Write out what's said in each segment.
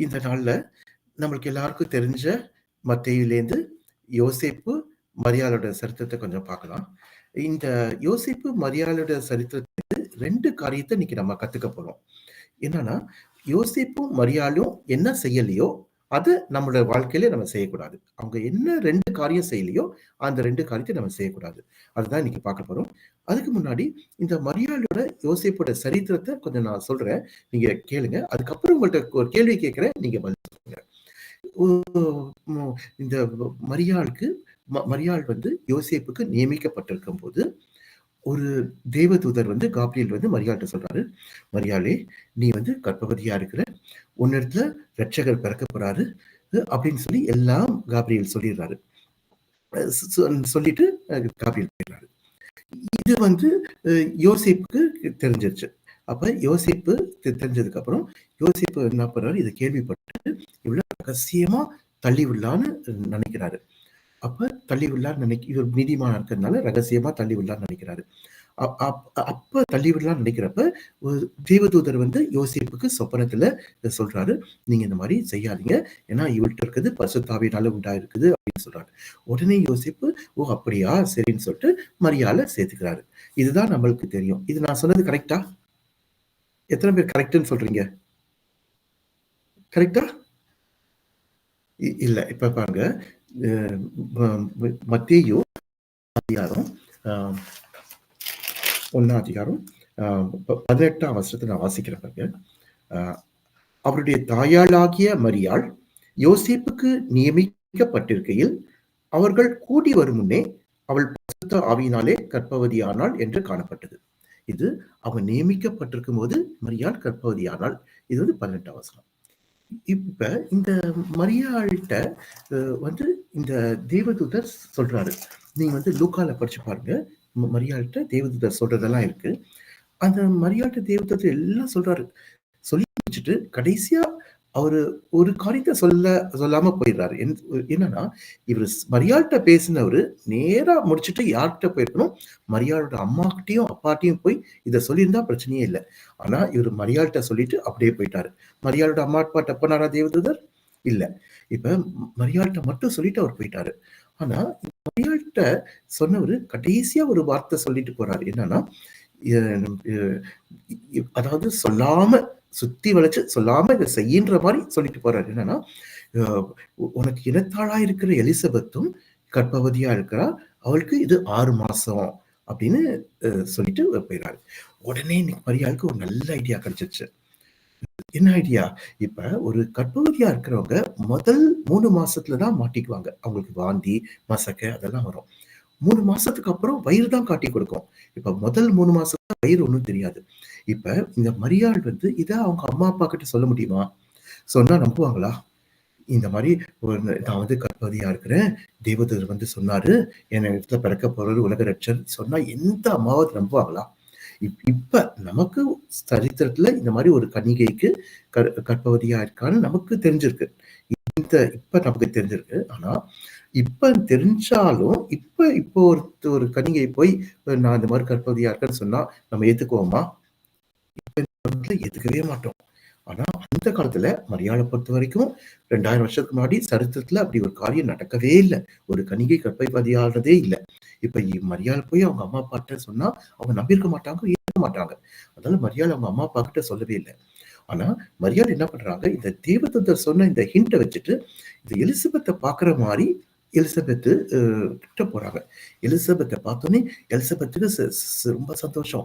இந்த நாள்ல நம்மளுக்கு எல்லாருக்கும் தெரிஞ்ச மத்தேயுலேருந்து யோசேப்பு, மரியாளோட சரித்திரத்த கொஞ்சம் பார்க்கலாம். இந்த யோசேப்பு, மரியாளோட சரித்திரத்திலிருந்து 2 காரியத்த இன்னைக்கு நம்ம கத்துக்க போறோம். என்னன்னா, யோசேப்பும், மரியாளும் என்ன செய்யலையோ, அத நம்மளோட வாழ்க்கையில நம்ம செய்யக்கூடாது. அவங்க என்ன 2 காரியம் செய்யலையோ, அந்த 2 காரியத்த நம்ம செய்யக்கூடாது. அதுதான் இன்னைக்கு பார்க்க போறோம். அதுக்கு முன்னாடி இந்த மரியாளோட, யோசேப்போட சரித்திரத்த கொஞ்சம் நான் சொல்றேன். நீங்க கேளுங்க. அதுக்கப்புறம் உங்கள்ட்ட ஒரு கேள்வி கேட்கிறேன். நீங்க பதில் சொல்லுங்க. இந்த மரியாளுக்கு மரியாள் வந்து யோசேப்புக்கு நியமிக்கப்பட்டிருக்கும்போது, ஒரு தேவதூதர் வந்து காப்ரியேல் வந்து மரியாள்ட்ட சொல்றாரு, "மரியாளே, நீ வந்து கர்ப்பவதியா இருக்கிற. உன்னிடத்துல இரட்சகர் பிறக்கப் போறாரு" அப்படின்னு சொல்லி எல்லாம் காப்ரியேல் சொல்லிடுறாரு. சொல்லிட்டு காப்ரியேல் போயிடுறாரு. இது வந்து யோசேப்புக்கு தெரிஞ்சிருச்சு. அப்ப யோசேப்பு தெரிஞ்சதுக்கு அப்புறம் யோசேப்பு என்ன பண்றாரு, இதை கேள்விப்பட்டு இவ்வளவு ரகசியமா தள்ளி விடலான்னு நினைக்கிறாரு. அப்ப தள்ளி விடலான்னு இவர் நீதிமானா இருக்கிறதுனால ரகசியமா தள்ளி விடலான்னு நினைக்கிறாரு. அப்ப தள்ளி விடலாம்னு நினைக்கிறப்ப ஒரு தேவதூதர் வந்து யோசேப்புக்கு சொப்பனத்துல சொல்றாரு, நீங்க இந்த மாதிரி செய்யாதீங்க, ஏன்னா இவள்கிட்ட இருக்கிறது பரிசுத்தாவியினால உண்டாயிருக்குது அப்படின்னு சொல்றாரு. உடனே யோசேப்பு, ஓ அப்படியா, சரின்னு சொல்லிட்டு மரியாளை சேர்த்துக்கிறாரு. இதுதான் நம்மளுக்கு தெரியும். இது நான் சொன்னது கரெக்டா? எத்தனை பேர் கரெக்ட்னு சொல்றீங்க? கரெக்டா? இல்ல. இப்ப பாருங்க, மத்தேயு அதிகாரம் 1 அதிகாரம் 18ஆம் வசனத்தை நான் வாசிக்கிறேன் பாருங்க. அவருடைய தாயாளாகிய மரியாள் யோசேப்புக்கு நியமிக்கப்பட்டிருக்கையில் அவர்கள் கூடி வரும் முன்னே அவள் பரிசுத்த ஆவியினாலே கர்ப்பவதியானாள் என்று காணப்பட்டது. இது அவன் நியமிக்கப்பட்டிருக்கும் போது மரியாள் கர்ப்பவதியானாள். இது வந்து 18ஆம் வசனம். இப்ப இந்த மரியாள்கிட்ட வந்து இந்த தேவதூதர் சொல்றாரு, நீங்க வந்து லூக்கால படிச்சு பாருங்க, மரியாள்கிட்ட தேவதூதர் சொல்றதெல்லாம் இருக்கு. அந்த மரியாள்கிட்ட தேவதூதர் எல்லாம் சொல்றாரு. சொல்லி முடிச்சுட்டு கடைசியா அவரு ஒரு காரியத்தை சொல்லாம போயிடுறாரு. என்னன்னா, இவர் மரியாள்கிட்ட பேசினவரு நேரா முடிச்சுட்டு யார்கிட்ட போயிருக்கணும், மரியாளோட அம்மாக்கிட்டையும் அப்பாட்டையும் போய் இதை சொல்லியிருந்தா பிரச்சனையே இல்லை. ஆனா இவர் மரியாள்கிட்ட சொல்லிட்டு அப்படியே போயிட்டாரு. மரியாளோட அம்மா அப்பாட்ட போனாரா தேவதூதர்? இல்ல. இப்ப மரியாள்கிட்ட மட்டும் சொல்லிட்டு அவர் போயிட்டாரு. ஆனா மரியாள்கிட்ட சொன்னவரு கடைசியா ஒரு வார்த்தை சொல்லிட்டு போறாரு. என்னன்னா, அதாவது சொல்லாம, சுத்தி வளைச்சு சொல்லாம இதை செய்யின்ற மாதிரி சொல்லிட்டு போறாரு. என்னன்னா, உனக்கு இனத்தாளா இருக்கிற எலிசபெத்தும் கர்ப்பவதியா இருக்கிறா, அவளுக்கு இது 6 மாசம் அப்படின்னு சொல்லிட்டு போயிடாரு. உடனே மரியாளுக்கு ஒரு நல்ல ஐடியா கிடைச்சிருச்சு. என்ன ஐடியா? இப்ப ஒரு கர்ப்பவதியா இருக்கிறவங்க முதல் 3 மாசத்துலதான் மாட்டிக்குவாங்க. அவங்களுக்கு வாந்தி, மசக்க அதெல்லாம் வரும். 3 மாசத்துக்கு அப்புறம் வயிறு தான் காட்டி கொடுக்கும். இப்ப முதல் 3 மாசம் வயிறு ஒண்ணும் தெரியாது. இப்ப இந்த மரியாள் வந்து இத அவங்க அம்மா அப்பா கிட்ட சொல்ல முடியுமா? சொன்னா நம்புவாங்களா? இந்த மாதிரி நான் வந்து கர்ப்பவதியா இருக்கிறேன், தேவதூதர் வந்து சொன்னாரு, என் இடத்துல பிறக்க போறது உலக ரட்சகர் சொன்னா எந்த அம்மாவது நம்புவாங்களா? இப்ப நமக்கு சரித்திரத்துல இந்த மாதிரி ஒரு கன்னிகைக்கு கர்ப்பவதியா இருக்கான்னு நமக்கு தெரிஞ்சிருக்கு. இப்ப நமக்கு தெரிஞ்சிருக்கு. ஆனா இப்ப தெரிஞ்சாலும் இப்போ ஒரு கன்னிகை போய் நான் இந்த மாதிரி கர்ப்பவதியா இருக்கேன்னு சொன்னா நம்ம ஏத்துக்குவோமா? ஏத்துக்கவே மாட்டோம். ஆனா அந்த காலத்துல மரியாளை பொறுத்த வரைக்கும் 2000 வருஷத்துக்கு முன்னாடி சரித்திரத்துல அப்படி ஒரு காரியம் நடக்கவே இல்லை. ஒரு கன்னிகை கர்ப்பவதியானதே இல்லை. இப்ப மரியாளை போய் அவங்க அம்மா அப்பா கிட்ட சொன்னா அவங்க நம்பியிருக்க மாட்டாங்க, ஏற்க மாட்டாங்க. அதனால மரியாளை அவங்க அம்மா அப்பா கிட்ட சொல்லவே இல்லை. ஆனா மரியாள் என்ன பண்றாங்க, இந்த தேவதூதர் சொன்ன இந்த ஹிண்ட்டை வச்சுட்டு இந்த எலிசபெத்தை பாக்குற மாதிரி எலிசபெத்து கிட்ட போறாங்க. எலிசபெத்தை பார்த்தோன்னே எலிசபெத்துக்கு ரொம்ப சந்தோஷம்.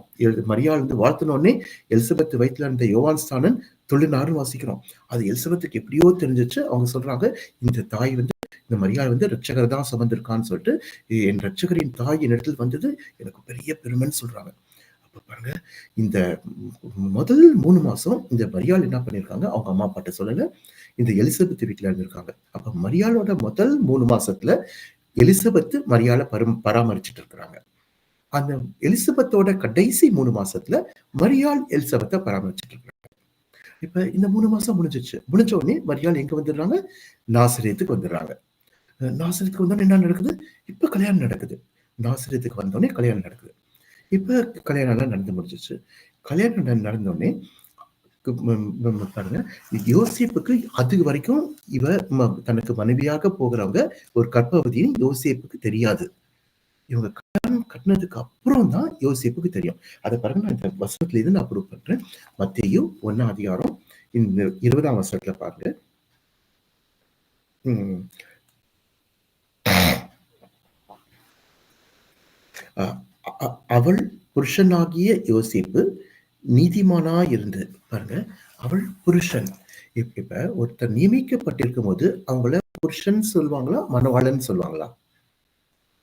மரியாள் வந்து வாழ்த்தினோடனே எலிசபெத் வயிற்றுல இருந்த யோவான் ஸ்நானன் துள்ளினாருன்னு வாசிக்கிறோம். அது எலிசபெத்துக்கு எப்படியோ தெரிஞ்சிச்சு. அவங்க சொல்றாங்க, இந்த தாய் வந்து இந்த மரியாள் வந்து ரட்சகர் தான் சுமந்திருக்கான்னு சொல்லிட்டு, என் ரட்சகரின் தாய் என் இடத்துல வந்தது எனக்கு பெரிய பெருமைன்னு சொல்றாங்க. அப்ப பாருங்க, இந்த முதல் 3 மாசம் இந்த மரியாள் என்ன பண்ணிருக்காங்க, அவங்க அம்மா அப்பாட்ட சொல்லல, இந்த எலிசபெத் வீட்டுல இருந்திருக்காங்க. அப்ப மரியாளோட முதல் 3 மாசத்துல எலிசபெத் மரியாளை பராமரிச்சுட்டு இருக்கிறாங்க. அந்த எலிசபெத்தோட கடைசி 3 மாசத்துல மரியாள் எலிசபெத்தை பராமரிச்சுட்டு இருக்காங்க. இப்ப இந்த 3 மாசம் முடிஞ்சிச்சு. முடிஞ்ச உடனே மரியாள் எங்க வந்துடுறாங்க, நாசரேத்துக்கு வந்துடுறாங்க. நாசரேத்துக்கு வந்தோடனே என்ன நடக்குது, இப்ப கல்யாணம் நடக்குது. நாசரேத்துக்கு வந்தோடனே கல்யாணம் நடக்குது. இப்ப கல்யாணம் எல்லாம் நடந்து முடிஞ்சிச்சு. கல்யாணம் நடந்தோடனே பாருங்க, யோசேப்புக்கு அது வரைக்கும் இவ தனக்கு மனைவியாக போகிறவங்க ஒரு கர்ப்பவதின்னு யோசேப்புக்கு தெரியாது. இவங்க கல்யாணம் கட்டினதுக்கு அப்புறம் தான் யோசேப்புக்கு தெரியும். அத பாருங்க, நான் இந்த வசனத்துல இருந்து நான் ப்ரூவ் பண்றேன். மத்தேயு 1ஆம் அதிகாரம் இந்த 20ஆம் வசனத்துல பாருங்க. ம். அ அ அவள் புருஷனாகிய யோசேப்பு நீதிமானாயிருந்து பாருங்க. அவள் புருஷன். இப்ப ஒருத்தர் நியமிக்கப்பட்டிருக்கும்போது அவங்கள புருஷன் சொல்லுவாங்களா? மணவாளன் சொல்லுவாங்களா?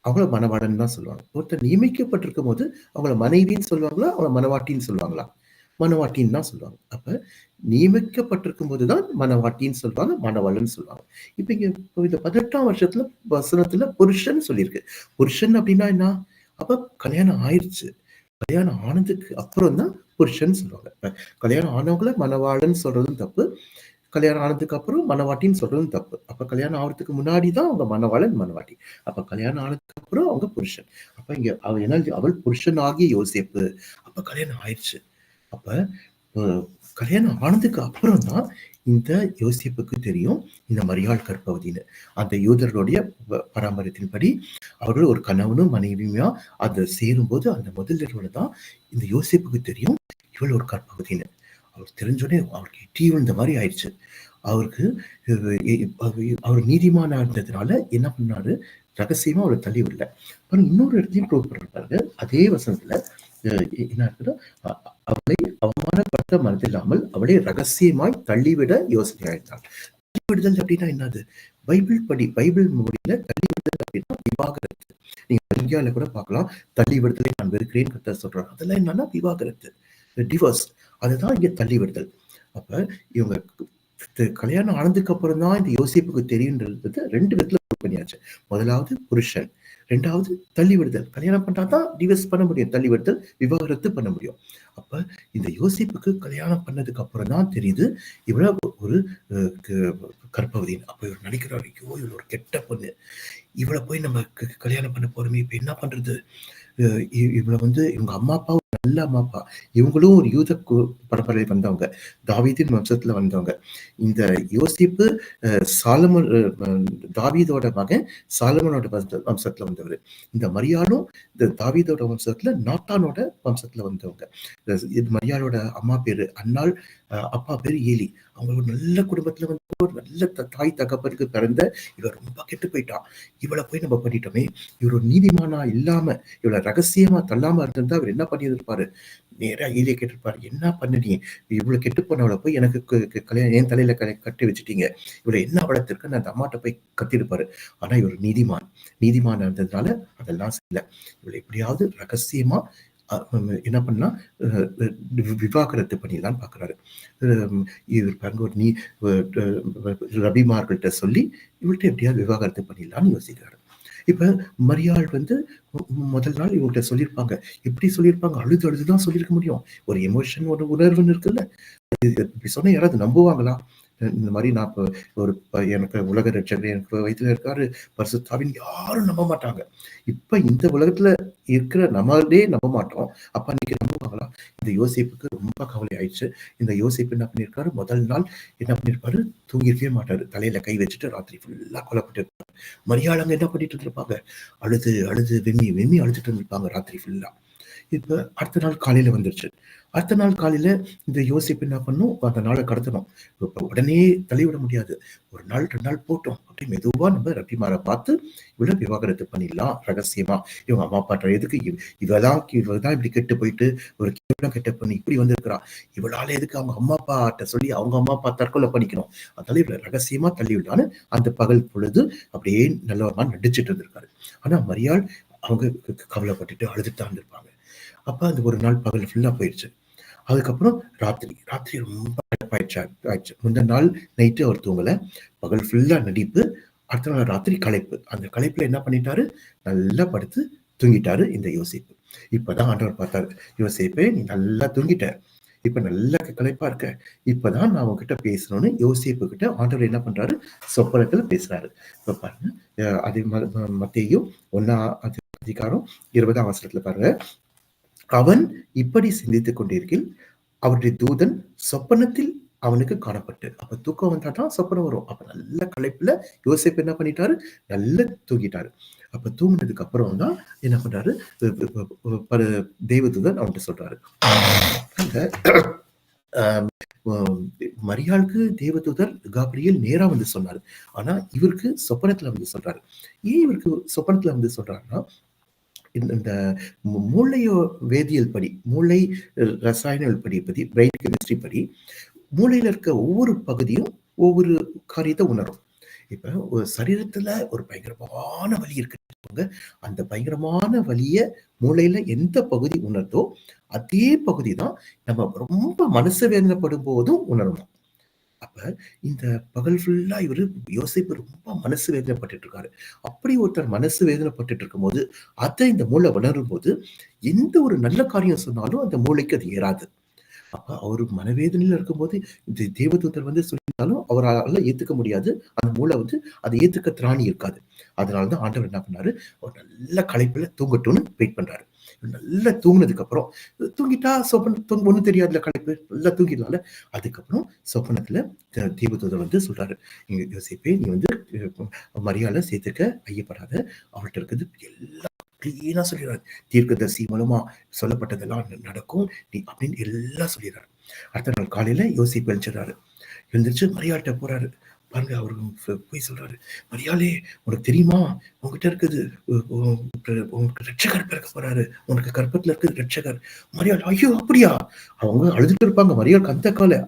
அவங்கள மணவாளன் தான் சொல்லுவாங்க. ஒருத்தர் நியமிக்கப்பட்டிருக்கும்போது அவங்கள மனைவின்னு சொல்லுவாங்களா? அவங்கள மணவாட்டின்னு சொல்லுவாங்களா? மணவாட்டின்னு தான் சொல்லுவாங்க. அப்ப நியமிக்கப்பட்டிருக்கும்போது தான் மணவாட்டின்னு சொல்லுவாங்க, மணவாளன்னு சொல்லுவாங்க. இப்ப இங்க இந்த 18ஆம் வருஷத்துல வசனத்துல புருஷன் சொல்லியிருக்கு. புருஷன் அப்படின்னா என்ன? அப்ப கல்யாணம் ஆயிருச்சு. கல்யாணம் ஆனதுக்கு அப்புறம் தான் புருஷன் சொல்லுவாங்க. இப்ப கல்யாணம் ஆனவங்கள மணவாளன் சொல்றதும் தப்பு. கல்யாணம் ஆனதுக்கு அப்புறம் மணவாட்டின்னு சொல்றதும் தப்பு. அப்ப கல்யாணம் ஆவறதுக்கு முன்னாடி தான் அவங்க மணவாளன், மணவாட்டி. அப்ப கல்யாணம் ஆனதுக்கு அப்புறம் அவங்க புருஷன். அப்ப இங்க அவ என்ன, அவள் புருஷனாகிய யோசேப்பு. அப்ப கல்யாணம் ஆயிருச்சு. அப்ப அ கல்யாணம் ஆனதுக்கு அப்புறம் தான் இந்த யோசேப்புக்கு தெரியும், இந்த மரியாள் கர்ப்பவதின்னு. அந்த யூதர்களுடைய பாரம்பரியத்தின்படி அவர்கள் ஒரு கணவனும் மனைவியுமா அத சேரும்போது அந்த முதல் இரவுல தான் இந்த யோசேப்புக்கு தெரியும், இவள் ஒரு கர்ப்பவதின்னு. அவருக்கு தெரிஞ்சோனே அவருக்கு இடி விழுந்த மாரி ஆயிடுச்சு. அவருக்கு அவர் நீதிமானா இருந்ததுனால என்ன பண்ணாரு, ரகசியமா அவர தள்ளி விடல. அப்புறம் இன்னொரு இடத்தையும் ப்ரூவ் பண்றாரு பாருங்க. அதே வசனத்துல என்ன இருக்குன்னா, அ அவளை அவமானப்படுத்த மனதில்லாமல் அவளை ரகசியமாய் தள்ளிவிட யோசனையாயிட்டாள். தள்ளிவிடுதல் அப்படின்னா என்னது? பைபிள் படி, பைபிள் மொழியில தள்ளிவிடுதல் அப்படின்னா விவாகரத்து. நீங்க இந்தியால கூட பார்க்கலாம். தள்ளிவிடுதலை நான் வெறுக்கிறேன் கர்த்தர் சொல்றார். அதெல்லாம் என்னன்னா விவாகரத்து. டிவோர்ஸ். அதுதான் இங்க தள்ளிவிடுதல். அப்ப இவங்க கல்யாணம் ஆனதுக்கு அப்புறம் தான் இந்த யோசேப்புக்கு தெரியுன்றது 2 விதத்துல ப்ரூவ் பண்ணியாச்சு. முதலாவது புருஷன். 2வது தள்ளி விடுதல். கல்யாணம் பண்றா தான் டிவோர்ஸ் பண்ண முடியும். தள்ளி விடுதல், விவாகரத்து பண்ண முடியும். அப்ப இந்த யோசேப்புக்கு கல்யாணம் பண்ணதுக்கு அப்புறம் தான் தெரியுது, இவள ஒரு அ க கர்ப்பவதின்னு. அப்ப இவர் நினைக்கிறாரு, ஐயோ! இவள் ஒரு கெட்ட பொண்ணு. இவள போய் நம்ம கல்யாணம் பண்ண போறோமே! இப்ப என்ன பண்றது? அ இவள வந்து இவங்க அம்மா, அப்பா ஒரு நல்ல அம்மா, அப்பா. இவங்களும் ஒரு யூத பரம்பரையில வந்தவங்க. தாவீதின் வம்சத்துல வந்தவங்க. இந்த யோசேப்பு அ சாலமோன் தாவீதோட மகன் சாலமோனோட வம்சத்துல வந்தவரு. இந்த மரியாளும் இந்த தாவீதோட வம்சத்துல நாத்தானோட வம்சத்துல வந்தவங்க. இது மரியாளோட அம்மா பேரு அன்னாள், அப்பா பேரு ஏலி. அவங்க ஒரு நல்ல குடும்பத்துல வந்து ஒரு நல்ல தாய் தகப்பனுக்கு பிறந்த இவ ரொம்ப கெட்டு போயிட்டா. இவள போய் நம்ம பண்ணிட்டோமே! இவர் ஒரு நீதிமானா இல்லாம, இவள ரகசியமா தள்ளாம இருந்திருந்தா அவர் என்ன பண்ணியிருப்பாரு? நேரா ஏலிய கேட்டிருப்பாரு. என்ன பண்ண நீ? இவ்வளவு கெட்டு போனவள போய் எனக்கு கல்யாணம் என் தலையில கட்டி வச்சுட்டீங்க. இவள என்ன வளர்த்திருக்குன்னு அந்த அம்மாட்ட போய் கத்திருப்பாரு. ஆனா இவர் நீதிமான். நீதிமானா இருந்ததுனால அதெல்லாம் செய்யல. இவள எப்படியாவது ரகசியமா என்ன பண்ணலாம், விவாகரத்து பண்ணிடலான்னு பார்க்குறாரு. இவர் பாருங்க ஒரு ரபிமார்கள்ட்ட சொல்லி இவள்ட்ட எப்படியாவது விவாகரத்து பண்ணிடலான்னு யோசிக்கிறாரு. இப்ப மரியாள் வந்து முதல் நாள் இவங்கள்ட்ட சொல்லியிருப்பாங்க. எப்படி சொல்லியிருப்பாங்க? அழுது அழுது தான் சொல்லியிருக்க முடியும். ஒரு எமோஷன், ஒரு உணர்வுன்னு இருக்குல்ல. இப்படி சொன்னா யாராவது நம்புவாங்களா? இந்த மாரி நான் இப்ப ஒரு எனக்கு உலக ரட்சகர் எனக்கு வயித்துல இருக்காரு, பரிசுத்த ஆவின்னு யாரும் நம்ப மாட்டாங்க. இப்ப இந்த உலகத்துல இருக்கிற நம்மளே நம்ப மாட்டோம். அப்ப அன்னைக்கு நம்புவாங்களா? இந்த யோசேப்புக்கு ரொம்ப கவலை ஆயிடுச்சு. இந்த யோசேப்பு என்ன பண்ணியிருக்காரு, முதல் நாள் என்ன பண்ணியிருப்பாரு, தூங்கியிருக்கவே மாட்டாரு. தலையில கை வச்சுட்டு ராத்திரி ஃபுல்லா கொல்லப்பட்டு இருப்பாரு. மரியாள் அங்க என்ன பண்ணிட்டு இருந்திருப்பாங்க? அழுது, அழுது வெம்மி, வெம்மி அழுதுட்டு இருந்திருப்பாங்க ராத்திரி ஃபுல்லா. இப்ப அடுத்த நாள் காலையில வந்துருச்சு. அடுத்த நாள் காலையில இந்த யோசேப்பு என்ன பண்ணும், அந்த நாள கடத்தணும். இப்ப உடனே தள்ளிவிட முடியாது. 1 நாள் 2 நாள் போட்டும். அப்படியே மெதுவா நம்ம ரப்பிமார பார்த்து இவள விவாகரத்து பண்ணிடலாம் ரகசியமா. இவங்க அம்மா அப்பாட்ட எதுக்கு இவ தான் இப்படி கெட்டு போயிட்டு ஒரு கேவலம் கெட்ட பொண்ணு இப்படி வந்திருக்கிறா. இவளால எதுக்கு அவங்க அம்மா அப்பாட்ட சொல்லி அவங்க அம்மா அப்பா தற்கொலை பண்ணிக்கணும். அதனால இவள ரகசியமா தள்ளிவிடலான்னு அந்த பகல் பொழுது அப்படியே நல்லவமா நடிச்சிட்டு இருந்திருக்காரு. ஆனா மரியாள் அவங்க கவலைப்பட்டுட்டு அழுதுட்டு தான் இருந்திருப்பாங்க. அப்ப அந்த ஒரு நாள் பகல் ஃபுல்லா போயிருச்சு. அதுக்கப்புறம் ராத்திரி ரொம்ப ஆயிடுச்சு. முந்தின நாள் நைட்டு அவர் தூங்கல. பகல் ஃபுல்லா நடிப்பு. அடுத்த நாள் ராத்திரி களைப்பு. அந்த களைப்புல என்ன பண்ணிட்டாரு, நல்லா படுத்து தூங்கிட்டாரு இந்த யோசேப்பு. இப்பதான் ஆண்டவர் பார்த்தாரு. யோசேப்பே, நீ நல்லா தூங்கிட்ட. இப்ப நல்ல களைப்பா இருக்க. இப்பதான் நான் உன்கிட்ட பேசணும்னு யோசேப்பு கிட்ட ஆண்டவர் என்ன பண்றாரு, சொப்பனத்துல பேசுறாரு. இப்ப பாருங்க, அது மத்தேயு 1ஆம் அதிகாரம் 20ஆம் வசனத்துல பாருங்க. அவன் இப்படி சிந்தித்துக் கொண்டிருக்கையில் அவருடைய தூதன் சொப்பனத்தில் அவனுக்கு காணப்பட்டு, அப்ப தூக்கம் வந்தா தான் சொப்பனம் வரும். அப்ப நல்ல களைப்புல யோசேப்பு என்ன பண்ணிட்டாரு, நல்லா தூங்கிட்டாரு. அப்ப தூங்குனதுக்கு அப்புறம் தான் என்ன பண்றாரு, தேவதூதன் அவன்கிட்ட சொல்றாரு. அந்த மரியாளுக்கு தேவதூதர் காபிரியேல் நேரா வந்து சொன்னாரு. ஆனா இவருக்கு சொப்பனத்துல வந்து சொல்றாரு. ஏன் இவருக்கு சொப்பனத்துல வந்து சொல்றாருன்னா, இந்த மூளையோ வேதியியல் படி, மூளை ரசாயனவியல் படி பிரெயின் கெமிஸ்ட்ரி படி, மூளையில இருக்க ஒவ்வொரு பகுதியும் ஒவ்வொரு காரியத்தை உணரும். இப்ப ஒரு சரீரத்துல ஒரு பயங்கரமான வலி இருக்கு, அந்த பயங்கரமான வலிய மூளையில எந்த பகுதி உணர்தோ அதே பகுதி தான் நம்ம ரொம்ப மனசு வேதனைப்படும் போதும் உணரணும். அப்ப இந்த பகல் ஃபுல்லா இவரு யோசிப்பு ரொம்ப மனசு வேதனைப்பட்டுட்டு இருக்காரு. அப்படி ஒருத்தர் மனசு வேதனைப்பட்டுட்டு இருக்கும்போது அதை இந்த மூளை உணரும் போது எந்த ஒரு நல்ல காரியம் சொன்னாலும் அந்த மூளைக்கு அது ஏறாது. அப்ப அவரு மனவேதனையில இருக்கும்போது இந்த தேவதூதர் வந்து சொல்லியிருந்தாலும் அவரால ஏத்துக்க முடியாது. அந்த மூளை வந்து அதை ஏத்துக்க திராணி இருக்காது. அதனாலதான் ஆண்டவர் என்ன பண்ணாரு, அவர் நல்ல களைப்புல தூங்கட்டும்னு வெயிட் பண்றாரு. நல்லா தூங்குனதுக்கு அப்புறம் தூங்கிட்டா சொப்பனம் ஒண்ணும் தெரியாதுல, களைப்பு நல்லா தூங்கிடலாம்ல. அதுக்கப்புறம் சொப்பனத்துல தேவதூதர் வந்து சொல்றாரு, நீங்க யோசிப்பே நீ வந்து மரியாதை சேர்த்துக்க ஐயப்படாத, அவர்கிட்ட இருக்கிறது எல்லாம் கிளீனா சொல்லிடுறாரு. தீர்க்கதரிசி மூலமா சொல்லப்பட்டதெல்லாம் நடக்கும் நீ அப்படின்னு எல்லாம் சொல்லிடுறாரு. அடுத்த நாள் காலையில யோசிப்பு எழுந்துறாரு. எழுந்திரிச்சு மரியாள்கிட்ட போறாரு. பாருங்க, அவரு போய் சொல்றாரு, மரியாளே உனக்கு தெரியுமா, உங்ககிட்ட இருக்குது உனக்கு ரட்சகர் பிறக்க போறாரு, உனக்கு கற்பத்துல இருக்குது ரட்சகர். மரியாள், ஐயோ அப்படியா? அவங்க அழுதுட்டு இருப்பாங்க, மரியாளுக்கு அந்த கால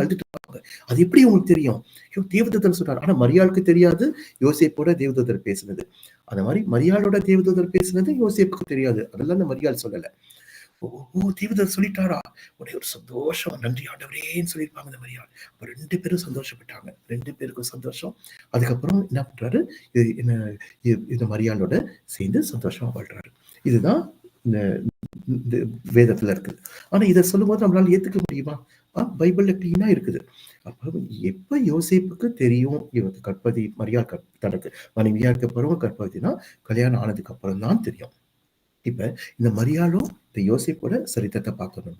அழுதுட்டு இருப்பாங்க. அது எப்படி உங்களுக்கு தெரியும்? ஐயோ தேவதூதர் சொல்றாரு. ஆனா மரியாளுக்கு தெரியாது யோசேப்போட தேவதூதர் பேசுனது. அந்த மாதிரி மரியாளோட தேவதூதர் பேசுனது யோசேப்புக்கு தெரியாது. அதெல்லாம் அந்த மரியாள் சொல்லல. ஓ தேவதூதர் சொல்லிட்டாரா? ஒரே ஒரு சந்தோஷம், நன்றி ஆண்டவரேன்னு சொல்லியிருப்பாங்க இந்த மரியாள். அப்ப 2 பேரும் சந்தோஷப்பட்டாங்க. 2 பேருக்கும் சந்தோஷம். அதுக்கப்புறம் என்ன பண்றாரு, இந்த மரியாளோட சேர்ந்து சந்தோஷமா வாழ்றாரு. இதுதான் இந்த வேதத்துல இருக்குது. ஆனா இதை சொல்லும்போது நம்மளால ஏத்துக்க முடியுமா? பைபிள்ல கிளீனா இருக்குது. அப்ப எப்ப யோசேப்புக்கு தெரியும் இவங்க கற்பதி, மரியாள் தனக்கு மனைவியா இருக்க பிறகு கற்பதினா கல்யாணம் ஆனதுக்கு அப்புறம் தான் தெரியும். இப்ப இந்த மரியாளும் இந்த யோசேப்போட சரித்திரத்தை பார்க்கணும்.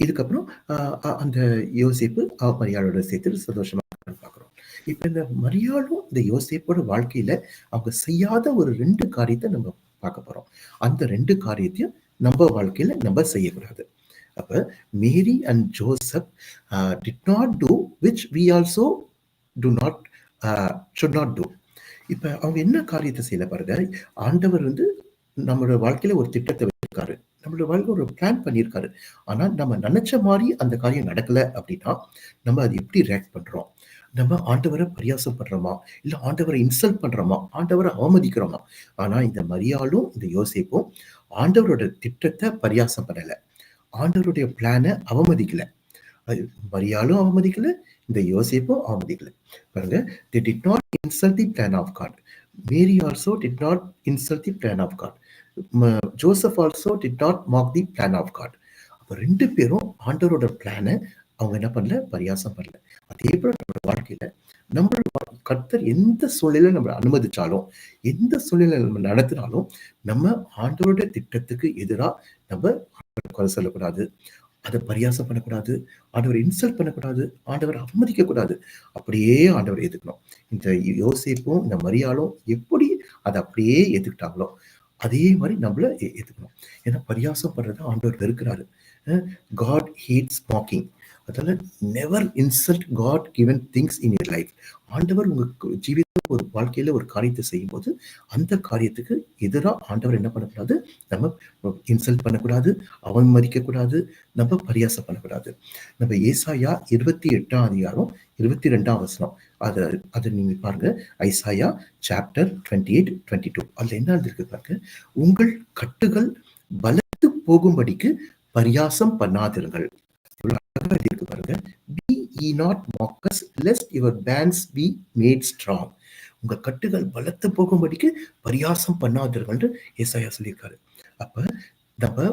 இதுக்கப்புறம் அந்த யோசேப்பு மரியாளோட சேர்த்து சந்தோஷமா பார்க்கிறோம். இப்ப இந்த மரியாளும் இந்த யோசேப்போட வாழ்க்கையில அவங்க செய்யாத ஒரு 2 காரியத்தை நம்ம பார்க்க போறோம். அந்த 2 காரியத்தையும் நம்ம வாழ்க்கையில நம்ம செய்யக்கூடாது. அப்ப Mary and Joseph did not do which we also do not should not do. இப்ப அவங்க என்ன காரியத்தை செய்யல பாருங்க. ஆண்டவர் வந்து நம்மளோட வாழ்க்கையில ஒரு திட்டத்தை வச்சிருக்காரு, நம்மளோட வாழ்க்கை ஒரு பிளான் பண்ணியிருக்காரு. ஆனா நம்ம நினைச்ச மாதிரி அந்த காரியம் நடக்கல அப்படின்னா நம்ம அது எப்படி ரியாக்ட் பண்றோம்? நம்ம ஆண்டவரை பரியாசம் பண்றோமா, இல்ல ஆண்டவரை இன்சல்ட் பண்றோமா, ஆண்டவரை அவமதிக்கிறோமா? ஆனா இந்த மரியாளும் இந்த யோசேப்பும் ஆண்டவரோட திட்டத்தை பரியாசம் பண்ணல, ஆண்டவருடைய பிளான அவமதிக்கல. மரியாளும் அவமதிக்கல, இந்த யோசேப்பும் அவமதிக்கல. பாருங்க, they did not insult the plan of God. Mary also did not insult the plan of God. Joseph also did not mock the plan of God. அப்ப 2 பேரும் ஆண்டவரோட பிளான அவங்க என்ன பண்ணல, பரியாசம் பண்ணல. அதே போல நம்மளோட வாழ்க்கையில நம்ம கர்த்தர் எந்த சூழ்நிலையில நம்ம அனுமதிச்சாலும், எந்த சூழ்நிலையில நம்ம நடத்தினாலும், நம்ம ஆண்டவரோட திட்டத்துக்கு எதிரா நம்ம குறை சொல்லக்கூடாது, அதை பரியாசம் பண்ணக்கூடாது, ஆண்டவரை இன்சல்ட் பண்ணக்கூடாது, ஆண்டவரை அவமதிக்க கூடாது. அப்படியே ஆண்டவரை ஏத்துக்கணும். இந்த யோசேப்பும் இந்த மரியாளும் எப்படி அதை அப்படியே ஏத்துக்கிட்டாங்களோ அதே மாதிரி நம்மள ஏத்துக்கணும். ஏன்னா பரியாசம் பண்றதை ஆண்டவர் வெறுக்கிறாரு. God hates mocking. அதனால never insult God given things in your life. ஆண்டவர் உங்க ஜீவிதத்துல ஒரு வாழ்க்கையில ஒரு காரியத்தை செய்யும் போது அந்த காரியத்துக்கு எதிராக ஆண்டவர் என்ன பண்ணக்கூடாது, நம்ம இன்சல்ட் பண்ணக்கூடாது, அவமதிக்க கூடாது, நம்ம பரியாசம் பண்ணக்கூடாது. நம்ம ஏசாயா 28ஆம் அதிகாரம் 22ஆம் வசனம், அதை நீங்க பாருங்க. ஐசாயா சாப்டர் 28-22 அதுல என்ன இருக்கு பாருங்க. உங்கள் கட்டுகள் பலத்து போகும்படிக்கு பரியாசம் பண்ணாதிருங்கள். இருக்கு பாருங்க. Be ye not mockers, lest your bands be made strong. உங்க கட்டுகள் பலத்து போகும்படிக்கு பரியாசம் பண்ணாதீர்கள் ஏசாயா சொல்லியிருக்காரு. அப்ப நம்ம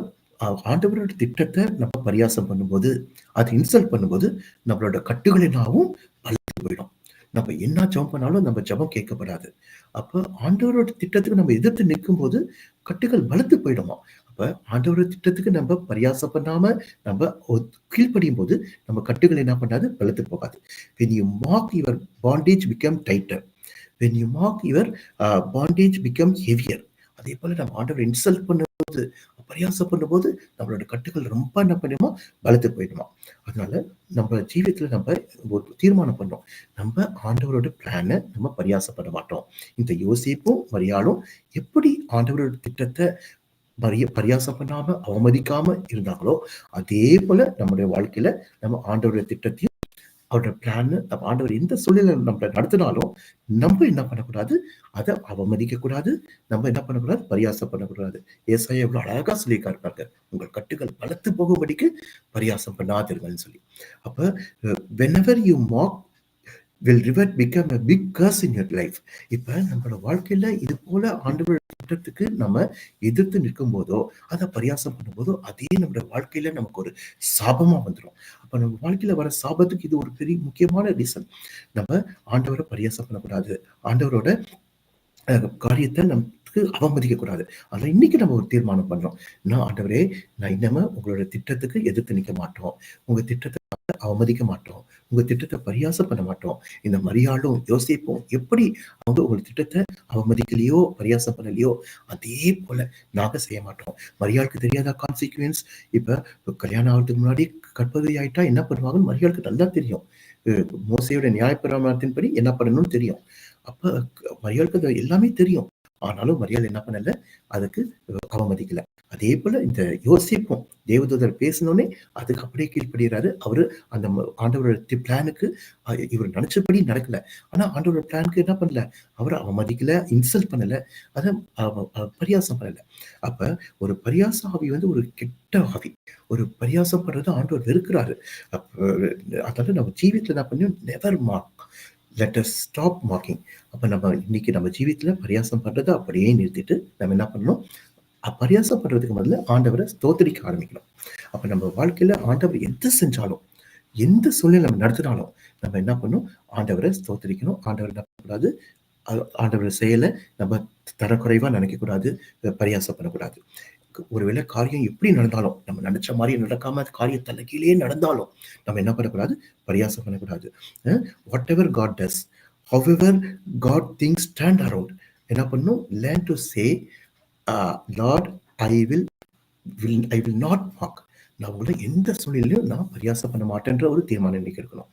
ஆண்டவரோட திட்டத்தை நம்ம பரியாசம் பண்ணும்போது, அதை இன்சல்ட் பண்ணும்போது நம்மளோட கட்டுகளினாவும் பலத்து போயிடும். நம்ம என்ன ஜெபம் பண்ணாலும் நம்ம ஜெபம் கேட்கப்படாது. அப்ப ஆண்டவரோட திட்டத்துக்கு நம்ம எதிர்த்து நிற்கும் போது கட்டுகள் பலத்து போயிடுமா. அப்ப அப்ப ஆண்டவரோட திட்டத்துக்கு நம்ம பரியாசம் பண்ணாம நம்ம கீழ்ப்படியும் போது நம்ம கட்டுகள் என்ன பண்ணாது, பழுத்து போகாது. when you mock your bondage become tighter, when you mock your bondage become heavier. அதே போல நம்ம ஆண்டவரை இன்சல்ட் பண்ணும்போது, பரியாசம் பண்ணும்போது நம்மளோட கட்டுகள் ரொம்ப என்ன பண்ணுமா, பலத்து போயிடுமா. அதனால நம்ம ஜீவியத்துல நம்ம ஒரு தீர்மானம் பண்ணோம், நம்ம ஆண்டவரோட பிளானை நம்ம பரியாசம் பண்ண மாட்டோம். இந்த யோசிப்பும் மரியாளும் எப்படி ஆண்டவரோட திட்டத்தை பரியாசம் பண்ணாம அவமதிக்காம இருந்தாங்களோ, அதே போல நம்முடைய வாழ்க்கையில நம்ம ஆண்டவருடைய திட்டத்தையும் அவரோட பிளான், நம்ம ஆண்டவர் எந்த சூழ்நிலை நம்மளை நடத்தினாலும் நம்ம என்ன பண்ணக்கூடாது, அதை அவமதிக்க கூடாது, நம்ம என்ன பண்ணக்கூடாது, பரியாசம் பண்ணக்கூடாது. ஏசாயா எவ்வளவு அழகா சொல்லியிருக்காரு பாருங்க, உங்கள் கட்டுகள் பலத்து போகும்படிக்கு பரியாசம் பண்ணாதீர்கள்னு சொல்லி. அப்ப whenever you mock will revert become a big curse in your life. இப்ப நம்மளோட வாழ்க்கையில இது போல ஆண்டவர் திட்டத்துக்கு நம்ம எதிர்த்து நிற்கும் போதோ, அதை பரியாசம் பண்ணும்போதோ, அதே நம்மளோட வாழ்க்கையில நமக்கு ஒரு சாபமா வந்துடும். அப்ப நம்ம வாழ்க்கையில வர சாபத்துக்கு இது ஒரு பெரிய முக்கியமான ரீசன். நம்ம ஆண்டவரை பரியாசம் பண்ணக்கூடாது, ஆண்டவரோட காரியத்தை நமக்கு அவமதிக்க கூடாது. அதுல இன்னைக்கு நம்ம ஒரு தீர்மானம் பண்றோம், நான் ஆண்டவரே, நான் இன்னமே உங்களோட திட்டத்துக்கு எதிர்த்து நிற்க மாட்டோம், உங்க திட்டத்தை அவமதிக்க மாட்டோம், உங்க திட்டத்தை பரியாசம் பண்ண மாட்டோம். இந்த மரியாளும் யோசிப்போம் எப்படி அவங்க உங்க திட்டத்தை அவமதிக்கலையோ பரியாசம் பண்ணலையோ, அதே போல நாங்க செய்ய மாட்டோம். மரியாளுக்கு தெரியாத கான்சிக்வன்ஸ். இப்ப கல்யாணம் ஆகிறதுக்கு முன்னாடி கர்ப்பவதி ஆயிட்டா என்ன பண்ணுவாங்கன்னு மரியாளுக்கு நல்லா தெரியும். மோசையோட நியாயப்பிரமாணத்தின்படி என்ன பண்ணணும்னு தெரியும். அப்ப மரியாளுக்கு அது எல்லாமே தெரியும். ஆனாலும் மரியாள் என்ன பண்ணல, அதுக்கு அவமதிக்கல. அதே போல இந்த யோசிப்பும் தேவதூதர் பேசினோடனே அதுக்கு அப்படியே கீழ்ப்படுகிறாரு. அவரு அந்த ஆண்டவரோட பிளானுக்கு இவர் நினைச்சபடி நடக்கல. ஆனா ஆண்டவரோட பிளானுக்கு என்ன பண்ணல, அவரை அவமதிக்கல, இன்சல்ட் பண்ணல, அதை பரியாசம் பண்ணல. அப்ப ஒரு பரியாச ஆவி ஒரு கெட்ட ஆவி. ஒரு பரியாசம் பண்றது ஆண்டவர் வெறுக்கிறாரு. அதனால நம்ம ஜீவித்துல என்ன பண்ணி, never mark, let us stop marking. அப்ப நம்ம இன்னைக்கு நம்ம ஜீவித்துல பரியாசம் பண்றதை அப்படியே நிறுத்திட்டு நம்ம என்ன பண்ணணும், பரியாசம் பண்றதுக்கு முதல்ல ஆண்டவரை ஸ்தோத்திரிக்க ஆரம்பிக்கணும். அப்ப நம்ம வாழ்க்கையில ஆண்டவர் எது செஞ்சாலும், எந்த சூழ்நிலை நம்ம நடத்தினாலும் நம்ம என்ன பண்ணணும், ஆண்டவரை ஸ்தோத்திரிக்கணும். ஆண்டவர் என்ன பண்ணக்கூடாது, ஆண்டவர் செயலை நம்ம தரக்குறைவா நினைக்க கூடாது, பரியாசம் பண்ணக்கூடாது. ஒருவேளை காரியம் எப்படி நடந்தாலும், நம்ம நினைச்ச மாதிரி நடக்காம காரியம் தலைகீழே நடந்தாலும் நம்ம என்ன பண்ணக்கூடாது, பரியாசம் பண்ணக்கூடாது. Whatever God does, however God things stand around, என்ன பண்ணணும், learn to say Lord I will not mock. நான் உங்களை எந்த சூழ்நிலையும் நான் பரியாசம் பண்ண மாட்டேன்ற ஒரு தீர்மானம் இன்னைக்கு இருக்கணும்.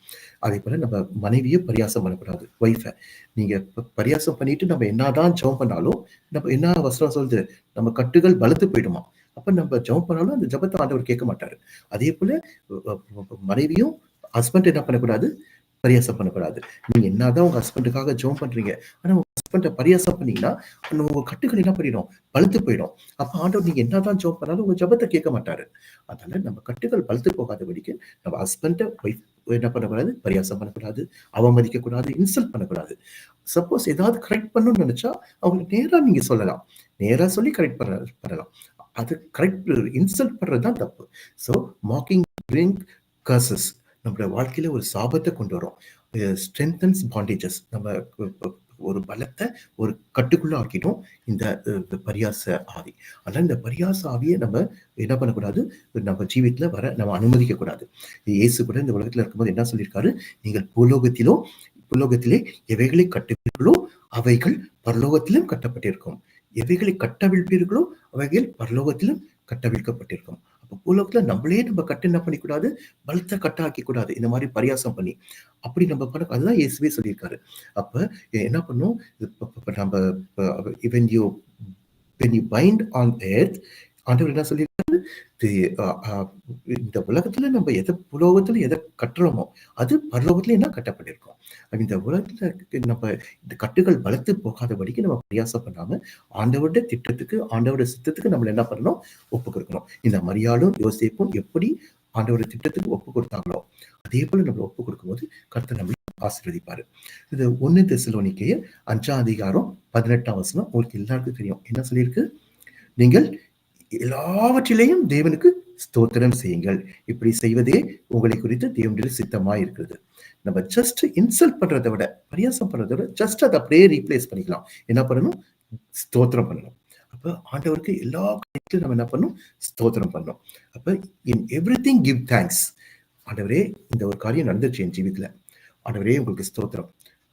அதே போல நம்ம மனைவியை பரியாசம் பண்ணக்கூடாது, ஒய்ஃபை. நீங்க பரியாசம் பண்ணிட்டு நம்ம என்னதான் ஜெபம் பண்ணாலும், நம்ம என்ன வசனம் சொல்லுது, நம்ம கட்டுகள் பலத்து போயிடுமா. அப்ப நம்ம ஜெபம் பண்ணாலும் அந்த ஜெபத்தை ஆண்டவர் கேட்க மாட்டாரு. அதே போல மனைவியும் ஹஸ்பண்ட் என்ன பண்ணக்கூடாது, பரியாசம் பண்ணக்கூடாது. நீங்க என்னதான் உங்க ஹஸ்பண்டுக்காக ஜெபம் பண்றீங்க, ஆனா உங்க ஹஸ்பண்ட பரியாசம் பண்ணீங்கன்னா உங்க கட்டுகள் என்ன பண்ணிடும், பழுத்து போயிடும். அப்ப ஆண்டவர் நீங்க என்னதான் ஜெபம் பண்ணாலும் உங்க ஜெபத்தை கேட்க மாட்டாரு. அதனால நம்ம கட்டுகள் பழுத்து போகாதபடிக்கு நம்ம ஹஸ்பண்ட ஒய்ஃப் என்ன பண்ணக்கூடாது, பரியாசம் பண்ணக்கூடாது, அவமதிக்க கூடாது, இன்சல்ட் பண்ணக்கூடாது. சப்போஸ் ஏதாவது கரெக்ட் பண்ணணும்னு நினைச்சா அவங்களுக்கு நேரா நீங்க சொல்லலாம், நேரா சொல்லி கரெக்ட் பண்ணலாம். அது கரெக்ட், இன்சல்ட் பண்றதுதான் தப்பு. ஸோ மாக்கிங் பிரிங் கர்சஸ், நம்மளோட வாழ்க்கையில ஒரு சாபத்தை கொண்டு வரும். ஸ்ட்ரென்தன்ஸ் பாண்டேஜஸ், நம்ம ஒரு பலத்தை ஒரு கட்டுக்குள்ள ஆக்கிட்டோம் இந்த பரியாச ஆவி. அதனால இந்த பரியாச ஆவியை நம்ம என்ன பண்ணக்கூடாது, நம்ம ஜீவித்துல வர நம்ம அனுமதிக்க கூடாது. இயேசு கூட இந்த உலகத்துல இருக்கும்போது என்ன சொல்லியிருக்காரு, நீங்கள் புலோகத்திலே எவைகளை கட்டுவீர்களோ அவைகள் பரலோகத்திலும் கட்டப்பட்டிருக்கும், எவைகளை கட்டவிழ்ப்பீர்களோ அவைகள் பரலோகத்திலும் கட்டவிழ்க்கப்பட்டிருக்கும். அப்ப பூலோகத்துல நம்மளே நம்ம கட்டு என்ன பண்ணிக்கூடாது, பலத்தை கட்டாக்கி கூடாது, இந்த மாதிரி பரியாசம் பண்ணி. அப்படி நம்ம பண்ண, அதுதான் இயேசுவே சொல்லியிருக்காரு. அப்ப என்ன பண்ணும், நம்ம when you bind on earth, ஆண்டவர் என்ன சொல்லியிருக்காரு, இந்த உலகத்துல நம்ம புலோகத்துல எதை கட்டுறோமோ அது பரலோகத்துல என்ன கட்டப்பட்டிருக்கோம். இந்த உலகத்துல நம்ம இந்த கட்டுகள் பலத்து போகாதபடிக்கு நம்ம பிரயாசம் பண்ணாம ஆண்டவருடைய திட்டத்துக்கு, ஆண்டவருடைய சித்தத்துக்கு நம்மள என்ன பண்ணணும், ஒப்பு கொடுக்கணும். இந்த மரியாளும் யோசேப்பும் எப்படி ஆண்டவருடைய திட்டத்துக்கு ஒப்பு கொடுத்தாங்களோ அதே போல நம்ம ஒப்பு கொடுக்கும்போது கர்த்தர் நம்மளை ஆசீர்வதிப்பாரு. இது 1 தெசலோனிக்கேயர் 5:18 உங்களுக்கு எல்லாருக்கும் தெரியும். என்ன சொல்லியிருக்கு, நீங்கள் எல்லாவற்றிலேயும் தேவனுக்கு ஸ்தோத்திரம் செய்யுங்கள், இப்படி செய்வதே உங்களை குறித்து தேவனுடைய சித்தமாய் இருக்கிறது. நம்ம ஜஸ்ட் இன்சல்ட் பண்றதை விட, பரியாசம் பண்றதை விட ஜஸ்ட் அதை அப்படியே ரீப்ளேஸ் பண்ணிக்கலாம். என்ன பண்ணணும், ஸ்தோத்திரம் பண்ணணும். அப்ப ஆண்டவருக்கு எல்லா காரியத்திலும் நம்ம என்ன பண்ணணும்? ஸ்தோத்திரம் பண்ணணும். அப்ப இன் எவ்ரிதிங் கிவ் தேங்க்ஸ். ஆண்டவரே, இந்த ஒரு காரியம் நடந்துச்சு என் ஜீவிதத்துல. ஆண்டவரே உங்களுக்கு ஸ்தோத்திரம்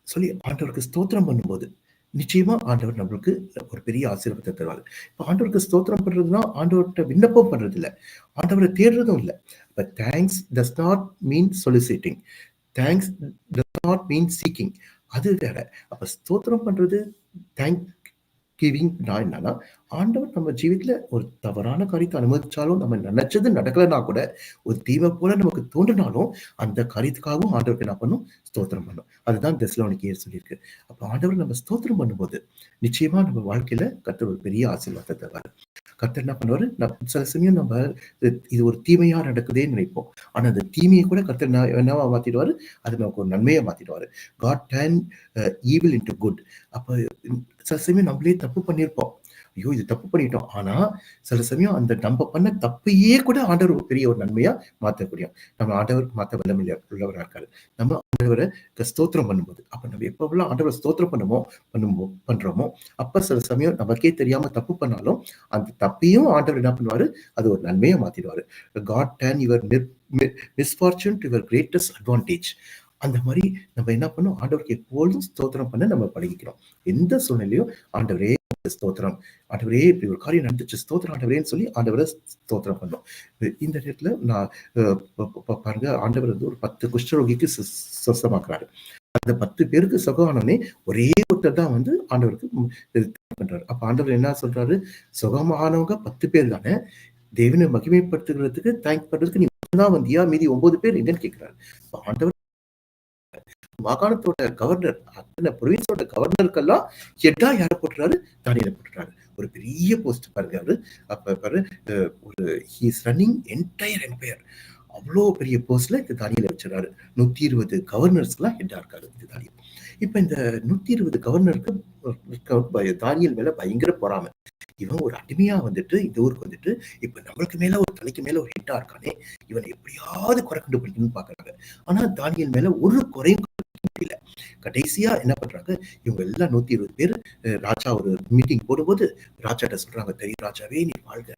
சொல்லி ஆண்டவருக்கு ஸ்தோத்திரம் பண்ணும்போது நிச்சயமா ஆண்டவர் நம்மளுக்கு ஒரு பெரிய ஆசீர்வாதத்தை தருவாரு. இப்ப ஆண்டவருக்கு ஸ்தோத்திரம் பண்றதுன்னா ஆண்டவர்கிட்ட விண்ணப்பம் பண்றது இல்ல, ஆண்டவரை தேடுறதும் இல்ல. இப்ப thanks does not mean soliciting, thanks does not mean seeking. அது வேற. அப்ப ஸ்தோத்திரம் பண்றது, தேங்க் கிவிங் நான் என்னன்னா, ஆண்டவர் நம்ம ஜீவிதத்துல ஒரு தவறான காரியத்தை அனுமதிச்சாலும், நம்ம நினைச்சது நடக்கலன்னா கூட, ஒரு தீமை போல நமக்கு தோன்றினாலும், அந்த காரியத்துக்காகவும் ஆண்டவருக்கு என்ன பண்ணணும்? ஸ்தோத்திரம் பண்ணணும். அதுதான் தெசலோனிக்கேயர் சொல்லியிருக்கு. அப்ப ஆண்டவர் நம்ம ஸ்தோத்திரம் பண்ணும்போது, நிச்சயமா நம்ம வாழ்க்கையில கர்த்தர் ஒரு பெரிய ஆசீர்வாதத்தை தருவாரு. கர்த்தர் என்ன பண்ணுவாரு? சில சமயம் நம்ம இது ஒரு தீமையா நடக்குதேன்னு நினைப்போம். ஆனா அந்த தீமையை கூட கர்த்தர் என்னவா மாத்திடுவாரு? அது நமக்கு ஒரு நன்மையா மாத்திடுவாரு. God turn evil into good. அப்ப சில சமயம் நம்மளே தப்பு பண்ணியிருப்போம். ஐயோ! இது தப்பு பண்ணிட்டோம். ஆனா, சில சமயம் அந்த நம்ம பண்ண தப்பையே கூட ஆண்டவர் ஒரு பெரிய ஒரு நன்மையா மாத்தக்கூடிய நம்ம ஆண்டவர் மாத்த வல்லமை உள்ளவரா இருக்காரு. நம்ம ஆண்டவர ஸ்தோத்திரம் பண்ணும்போது, அப்ப நம்ம எப்பவெல்லாம் ஆண்டவர ஸ்தோத்திரம் பண்றோமோ, அப்ப சில சமயம் நமக்கே தெரியாம தப்பு பண்ணாலும், அந்த தப்பையும் ஆண்டவர் என்ன பண்ணுவாரு? அது ஒரு நன்மையா மாத்திடுவாரு. God turn your misfortune to your greatest advantage. அந்த மாரி நம்ம என்ன பண்ணணும்? ஆண்டவருக்கு எப்பொழுதும் ஸ்தோத்திரம் பண்ண நம்ம பழகிக்கிறோம். எந்த சூழ்நிலையும் ஆண்டவரே ஸ்தோத்திரம், ஆண்டவரே இப்படி ஒரு காரியம் நடந்துச்சு, ஸ்தோத்திரம் ஆண்டவரேன்னு சொல்லி ஆண்டவரை ஸ்தோத்திரம் பண்ணோம். இந்த நேரத்துல நான் பாருங்க, ஆண்டவர் வந்து ஒரு 10 குஷ்டரோகிக்கு சொஸ்தமாக்குறாரு. அந்த 10 பேருக்கு சுகமானோடனே ஒரே ஒருத்தர் தான் வந்து ஆண்டவருக்கு பண்றாரு. அப்ப ஆண்டவர் என்ன சொல்றாரு? சுகமானவங்க 10 பேர் தானே, தேவனை மகிமைப்படுத்துகிறதுக்கு தேங்க் பண்றதுக்கு நீ தான் வந்தியா, மீதி 9 பேர் எங்கன்னு கேட்கிறாரு. ஆண்டவர் மாகாணத்தோட கவர்னர், அத்தனை ப்ரொவின்ஸோட கவர்னருக்கெல்லாம் ஹெட்டா யாரை போட்டுறாரு? தானியேலை போட்டுறாரு. ஒரு பெரிய போஸ்ட் பாருங்க அவரு. அப்ப பாரு, ஒரு he is running entire empire. அவ்வளோ பெரிய போஸ்ட்ல இந்த தானியேலை வச்சிடறாரு. 120 கவர்னர்ஸ்க்குலாம் ஹெட்டா இருக்காரு இந்த தானியேல். இப்ப இந்த 120 கவர்னருக்கு தானியேல் மேல பயங்கர பொறாமை. இவன் ஒரு அடிமையா வந்துட்டு இந்த ஊருக்கு வந்துட்டு இப்ப நம்மளுக்கு மேல ஒரு தலைக்கு மேல ஒரு ஹெட்டா இருக்கானே, இவனை எப்படியாவது குறை கண்டுபிடிக்கணும்னு பாக்குறாங்க. ஆனா தானியேல் மேல ஒரு குறையும் இல்ல. கடைசியா என்ன பண்றாங்க? இவங்க எல்லாம் 120 பேர் ராஜா ஒரு மீட்டிங் போடும்போது ராஜாட்ட சொல்றாங்க, தெரியும் ராஜாவே நீ வாழ்க,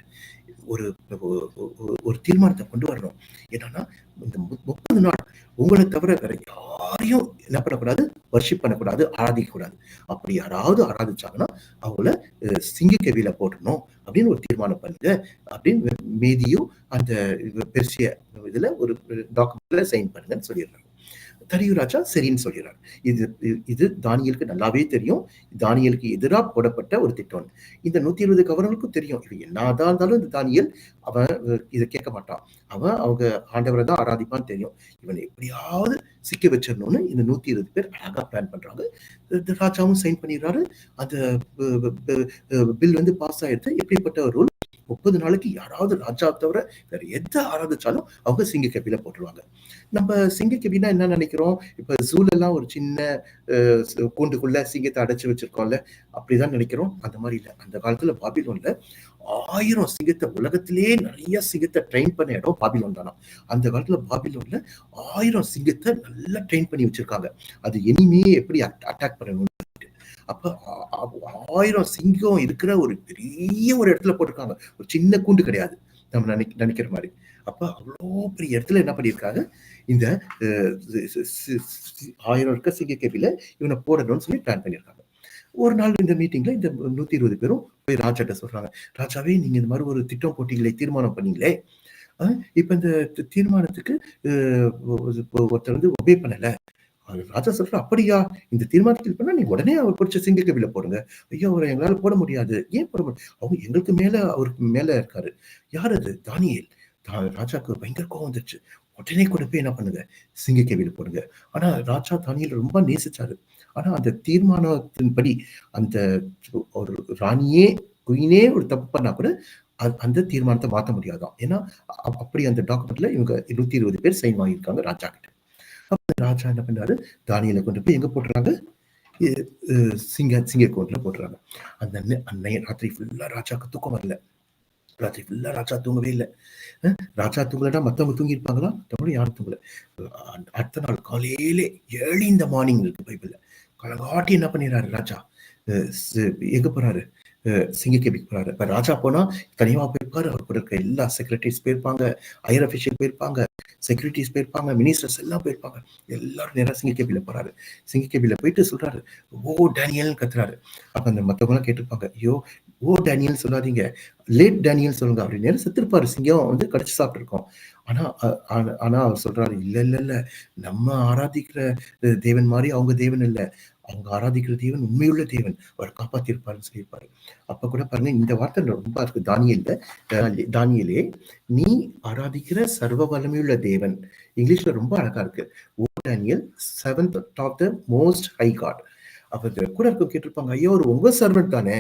ஒரு ஒரு தீர்மானத்தை கொண்டு வரணும். என்னன்னா, இந்த 30 நாள் உங்களை தவிர வேற யாரையும் என்ன பண்ணக்கூடாது? வர்ஷிப் பண்ணக்கூடாது, ஆராதிக்க கூடாது. அப்படி யாராவது ஆராதிச்சாங்கன்னா அவங்கள சிங்கக்கவியில போட்டணும் அப்படின்னு ஒரு தீர்மானம் பண்ணுங்க அப்படின்னு மேதியும் அந்த பெர்சிய இதுல ஒரு டாக்குமெண்ட்ல சைன் பண்ணுங்கன்னு சொல்லிடுறாங்க. தரியு ராஜா சரின்னு சொல்லிடுறாரு. இது தானியலுக்கு நல்லாவே தெரியும். தானியலுக்கு எதிராக போடப்பட்ட ஒரு திட்டம். இந்த 120 கவர்னருக்கும் தெரியும், இது என்னதான் இருந்தாலும் இந்த தானியல் அவன் இதை கேட்க மாட்டான். அவன் அவங்க ஆண்டவரை தான் ஆராதிப்பான்னு தெரியும். இவனை எப்படியாவது சிக்க வச்சிடணும்னு இந்த 120 பேர் அழகா பிளான் பண்றாங்க. ராஜாவும் சைன் பண்ணிடுறாரு. அந்த பில் வந்து பாஸ் ஆயிடுது. எப்படிப்பட்ட ஒரு ரூல்? 30 நாளைக்கு யாராவது ராஜா தவிர வேற எதை ஆராதிச்சாலும் அவங்க சிங்க கபில போட்டுருவாங்க. நம்ம சிங்க கபினா என்ன நினைக்கிறோம்? இப்ப ஜூல எல்லாம் ஒரு சின்ன கூண்டுக்குள்ள சிங்கத்தை அடைச்சு வச்சிருக்கோம்ல, அப்படிதான் நினைக்கிறோம். அந்த மாதிரி இல்ல. அந்த காலத்துல பாபிலோன்ல 1000 சிங்கத்தை, உலகத்திலேயே நிறைய சிங்கத்தை ட்ரெயின் பண்ண இடம் பாபிலோன் தானா. அந்த காலத்துல பாபிலோன்ல 1000 சிங்கத்தை நல்லா ட்ரெயின் பண்ணி வச்சிருக்காங்க. அது இனிமே எப்படி அட்டாக் பண்ணணும். அப்ப 1000 சிங்கம் இருக்கிற ஒரு பெரிய ஒரு இடத்துல போட்டிருக்காங்க. ஒரு சின்ன கூண்டு கிடையாது நம்ம நினைக்கிற மாதிரி. அப்ப அவ்வளோ பெரிய இடத்துல என்ன பண்ணியிருக்காங்க? இந்த 1000 இருக்க சிங்க கேபில இவனை போடணும்னு சொல்லி பிளான் பண்ணியிருக்காங்க. ஒரு நாள் இந்த மீட்டிங்ல இந்த 120 பேரும் போய் ராஜாட்ட சொல்றாங்க, ராஜாவே நீங்க இந்த மாதிரி ஒரு திட்டம் போட்டீங்களே, தீர்மானம் பண்ணீங்களே, இப்ப இந்த தீர்மானத்துக்கு ஒருத்தர் வந்து ஒபே பண்ணல. ராஜா சொல்ற, அப்படியா? இந்த தீர்மானத்தில் பண்ணா நீ உடனே அவர் பிடிச்ச சிங்க கபில போடுங்க. ஐயோ, அவரை எங்களால போட முடியாது. ஏன் போட முடியும்? அவங்க எங்களுக்கு மேல, அவருக்கு மேல இருக்காரு. யார் அது? தானியேல். ராஜாக்கு பயங்கர கோவம் வந்துருச்சு. உடனே கொண்டு போய் என்ன பண்ணுங்க? சிங்க கபில போடுங்க. ஆனா ராஜா தானியேல் ரொம்ப நேசிச்சாரு. ஆனா அந்த தீர்மானத்தின்படி அந்த ஒரு ராணியே, குயினே ஒரு தப்பு பண்ணா கூட அந்த தீர்மானத்தை மாற்ற முடியாதான். ஏன்னா அப்படி அந்த டாக்குமெண்ட்ல இவங்க 120 பேர் சைன் வாங்கியிருக்காங்க ராஜா கிட்ட. அப்ப ராஜா என்ன பண்றாரு? தானியேலை கொண்டு போய் எங்க போட்டுறாங்க? சிங்க கோட்ல போட்டுறாங்க. அந்த அன்னைய ராத்திரி ஃபுல்லா ராஜாக்கு தூக்கம் வரல. ராத்திரி ஃபுல்லா ராஜா தூங்கவே இல்லை. ராஜா தூங்கலன்னா மத்தவங்க தூங்கி இருப்பாங்களா? யாரும் தூங்கல. அடுத்த நாள் காலையிலே ஏர்லி இந்த மார்னிங் இருக்கு பைபிள்ல. காலங்காட்டி என்ன பண்ணிடுறாரு ராஜா? எங்க போறாரு? சிங்கக்கேபிக்கு போறாரு. இப்ப ராஜா போனா தனியா போயிருப்பாரு. அவர் கூட இருக்க எல்லா செக்ரட்டரிஸ் போயிருப்பாங்க, ஹையர் அஃபிஷியல் போயிருப்பாங்க, செக்யூரிட்டிஸ் போயிருப்பாங்க, மினிஸ்டர்ஸ் எல்லாம் போயிருப்பாங்க. எல்லாரும் நேரா சிங்கக்கேபில போறாரு. சிங்கக்கேபில போயிட்டு சொல்றாரு, ஓ டேனியல்னு கத்துறாரு. அப்ப அந்த மத்தவங்க எல்லாம் கேட்டிருப்பாங்க, ஐயோ ஓ டேனியல் சொல்லாதீங்க, லேட் டேனியல் சொல்லுங்க. அப்படி நேரம் செத்துருப்பாரு, சிங்கம் வந்து கடிச்சு சாப்பிட்டுருக்கோம். ஆனா ஆனா அவர் சொல்றாரு, இல்ல இல்ல இல்ல, நம்ம ஆராதிக்கிற தேவன் மாதிரி அவங்க தேவன் இல்ல, அவங்க ஆராதிக்கிற தேவன் உண்மையுள்ள தேவன், அவர் காப்பாத்திருப்பாருன்னு சொல்லியிருப்பாரு. அப்ப கூட பாருங்க, இந்த வார்த்தை ரொம்ப இருக்கு தானியேல்ல. தானியேலே, நீ ஆராதிக்கிற சர்வ வல்லமையுள்ள தேவன். இங்கிலீஷ்ல ரொம்ப அழகா இருக்கு. O Daniel, seventh of the most high God. அப்ப கூட இருக்க கேட்டிருப்பாங்க, ஐயோ அவர் உங்க சர்வெண்ட் தானே.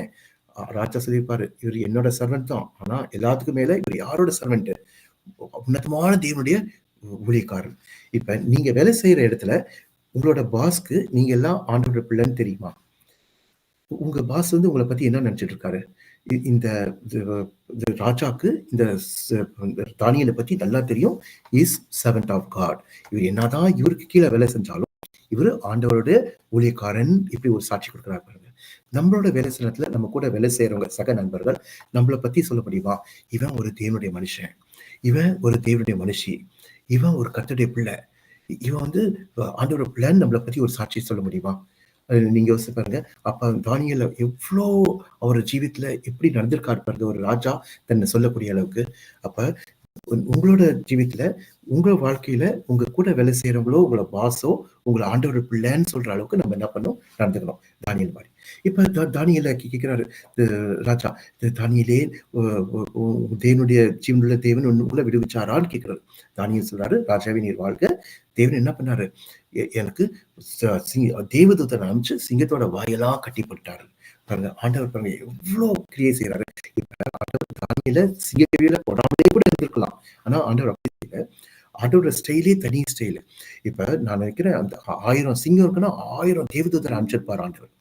ராஜா சொல்லியிருப்பாரு, இவர் என்னோட சர்வெண்ட் தான், ஆனா எல்லாத்துக்கும் மேல இவர் யாரோட சர்வெண்ட், உன்னதமான தேவனுடைய ஊழியக்காரன். இப்ப நீங்க வேலை செய்யற இடத்துல உங்களோட பாஸ்க்கு நீங்க எல்லாம் ஆண்டோட பிள்ளைன்னு தெரியுமா? உங்க பாஸ் வந்து உங்களை பத்தி என்ன நினைச்சிட்டு இருக்காரு? இந்த ராஜாக்கு இந்த தானியலை பத்தி நல்லா தெரியும். Is servant of God. இவர் என்னதான் இவருக்கு கீழே வேலை செஞ்சாலும் இவரு ஆண்டவருடைய ஊழியக்காரன். இப்படி ஒரு சாட்சி கொடுக்கிறார் பாருங்க. நம்மளோட வேலை செய்யறதுல நம்ம கூட வேலை செய்யறவங்க சக நண்பர்கள் நம்மளை பத்தி சொல்ல முடியுமா? இவன் ஒரு தேவனுடைய மனுஷன், இவன் ஒரு தேவனுடைய மனுஷி, இவன் ஒரு கர்த்தருடைய பிள்ளை, இவன் வந்து ஆண்டவரோட பிள்ளைன்னு நம்மளை பத்தி ஒரு சாட்சி சொல்ல முடியுமா? நீங்க யோசிச்சு பாருங்க. அப்ப தானியேல் எவ்வளோ அவர் ஜீவித்துல எப்படி நடந்திருக்காரு பாருங்க, ஒரு ராஜா தன்னை சொல்லக்கூடிய அளவுக்கு. அப்ப உங்களோட ஜீவித்துல, உங்க வாழ்க்கையில உங்க கூட வேலை செய்யறவங்களோ, உங்களோட பாஸோ, உங்களை ஆண்டவர் பிள்ளைன்னு சொல்ற அளவுக்கு நம்ம என்ன பண்ணணும், நடந்துக்கணும் தானியேல் மாதிரி. இப்ப தானியேல கேட்கிறாரு ராஜா, தானியேலே தேவனுடைய ஜீவனுள்ள தேவன் உள்ள விடுவிச்சாரான்னு கேட்கிறாரு. தானியேல் சொல்றாரு, ராஜாவே நீர் வாழ்க. தேவன் என்ன பண்ணாரு, எனக்கு தேவதூதனை அனுப்பிச்சு சிங்கத்தோட வாயெல்லாம் கட்டிப்பட்டாரு பாருங்க. ஆண்டவர் பாருங்க எவ்வளவு கிரியை செய்யறாரு. இப்ப ஆண்டவர் தானியேல சிங்கக்கேபியில போடாமலே கூட இருந்திருக்கலாம், ஆனா ஆண்டவர் அப்படி செய்யல. ஆண்டோட ஸ்டைலே தனி ஸ்டைலு. இப்ப நான் நினைக்கிறேன், அந்த 1000 சிங்கம் இருக்குன்னா 1000 தேவதூதரை அனுப்பிச்சிருப்பார் ஆண்டவர்.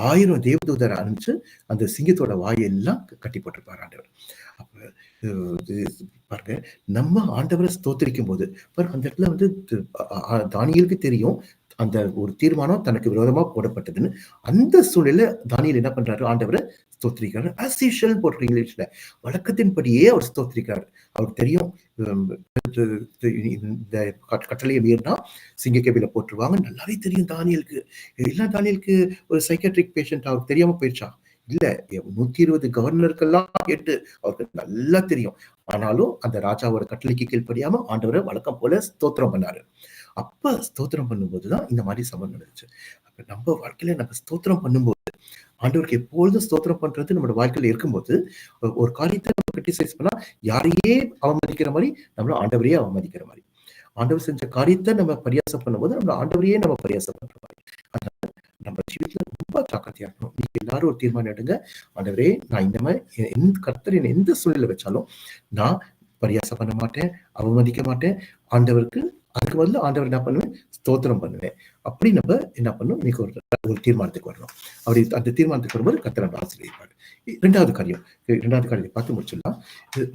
1000 தேவதூதரை அனுப்பிச்சு அந்த சிங்கத்தோட வாயெல்லாம் கட்டி போட்டிருப்பார் ஆண்டவர். அப்ப பாருங்க, நம்ம ஆண்டவரை ஸ்தோத்திரிக்கும் போது பாருங்க, அந்த இடத்துல வந்து தானியேலுக்கு தெரியும் அந்த ஒரு தீர்மானம் தனக்கு விரோதமா போடப்பட்டதுன்னு. அந்த சூழ்நிலை தானியேல் என்ன பண்றாரு, ஆண்டவரை ஸ்தோத்திரிக்கிறாரு. ஆஸ் யூஷுவல் போட்டிருக்க இங்கிலீஷ்ல, வழக்கத்தின்படியே அவர் ஸ்தோத்திரிக்கிறார். அவருக்கு தெரியும் இந்த கட்டளையை மீறினா சிங்கக்கேபில போட்டுருவாங்க, நல்லாவே தெரியும் தானியலுக்கு. எல்லாம் தானியலுக்கு ஒரு சைக்காட்ரிக் பேஷண்ட் அவருக்கு தெரியாம போயிடுச்சா? இல்ல, 120 கவர்னருக்கெல்லாம் கேட்டு அவருக்கு நல்லா தெரியும். ஆனாலும் அந்த ராஜாவோட கட்டளைக்கு கீழ்ப்படியாம ஆண்டவரை வழக்கம் போல ஸ்தோத்திரம் பண்ணாரு. அப்ப ஸ்தோத்திரம் பண்ணும்போதுதான் இந்த மாதிரி சம்பவம் நடந்துச்சு. அப்ப நம்ம வாழ்க்கையில நம்ம ஸ்தோத்திரம் பண்ணும்போது, ஆண்டவருக்கு எப்பொழுதும் ஸ்தோத்திரம் பண்றது நம்மளோட வாழ்க்கையில இருக்கும்போது, ஒரு காரியத்தை நம்ம கிரிட்டிசைஸ் பண்ணா யாரையே அவமதிக்கிற மாதிரி நம்மள ஆண்டவரையே அவமதிக்கிற மாதிரி, ஆண்டவர் செஞ்ச காரியத்தை நம்ம பரியாசம் பண்ணும்போது நம்ம ஆண்டவரையே நம்ம பரியாசம் பண்ற மாதிரி. அதனால நம்ம ஜீவிதத்துல ரொம்ப ஜாக்கிரதையா இருக்கணும். நீங்க எல்லாரும் ஒரு தீர்மானம் எடுங்க, ஆண்டவரே நான் இந்த மாதிரி எந்த கர்த்தர் என்ன எந்த சூழ்நிலை வச்சாலும் நான் பரியாசம் பண்ண மாட்டேன், அவமதிக்க மாட்டேன். ஆண்டவருக்கு அதுக்கு பதில் ஆண்டவர் என்ன பண்ணுவேன், ஸ்தோத்திரம் பண்ணுவேன். அப்படி நம்ம என்ன பண்ணணும், இன்னைக்கு ஒரு தீர்மானத்துக்கு வரணும். அப்படி அந்த தீர்மானத்துக்கு வரும்போது கர்த்தர் நம்ம ஆசீர்வதிப்பார். இரண்டாவது காரியத்தை பார்த்து முடிச்சிடலாம்.